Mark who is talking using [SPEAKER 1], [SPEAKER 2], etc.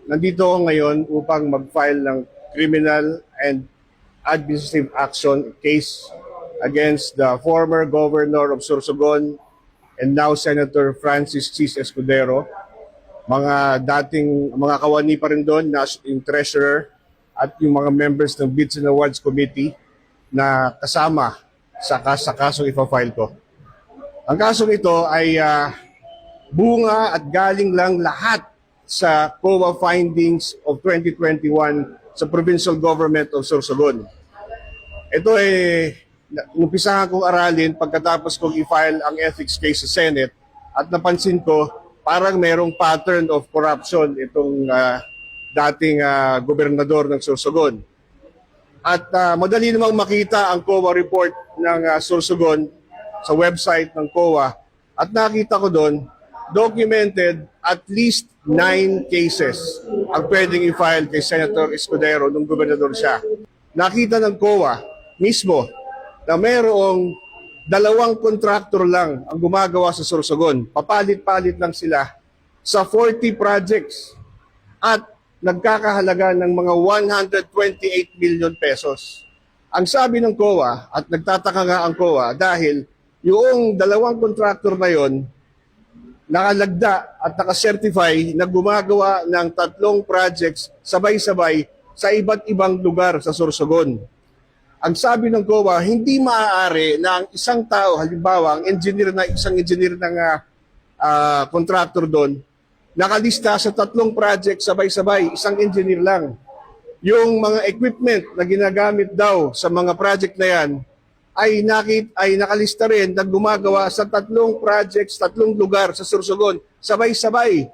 [SPEAKER 1] Nandito ako ngayon upang mag-file ng criminal and administrative action case against the former governor of Sorsogon and now Senator Francis Chis Escudero. Mga kawani pa rin doon na yung treasurer at yung mga members ng Bids and Awards Committee na kasama sa kasong ipa-file ko. Ang kasong ito ay bunga at galing lang lahat sa COA findings of 2021 sa Provincial Government of Sorsogon. Ito ay umpisahan kong aralin pagkatapos kong i-file ang ethics case sa Senate at napansin ko parang merong pattern of corruption itong dating gobernador ng Sorsogon. At madali namang makita ang COA report ng Sorsogon sa website ng COA at nakita ko doon documented at least 9 cases ang pwedeng i-file kay Senator Escudero nung gobernador siya. Nakita ng COA mismo na mayroong 2 contractor lang ang gumagawa sa Sorsogon. Papalit-palit lang sila sa 40 projects at nagkakahalaga ng mga 128 million pesos. Ang sabi ng COA, at nagtataka nga ang COA dahil yung 2 contractor na yon nakalagda at nakacertify na gumagawa ng 3 projects sabay-sabay sa iba't ibang lugar sa Sorsogon. Ang sabi ng COA, hindi maaari na ang isang tao, halimbawa, isang engineer ng contractor doon, nakalista sa 3 projects sabay-sabay, isang engineer lang. Yung mga equipment na ginagamit daw sa mga project na yan, ay nakalista rin na gumagawa sa 3 projects, 3 lugar sa Sorsogon, sabay-sabay.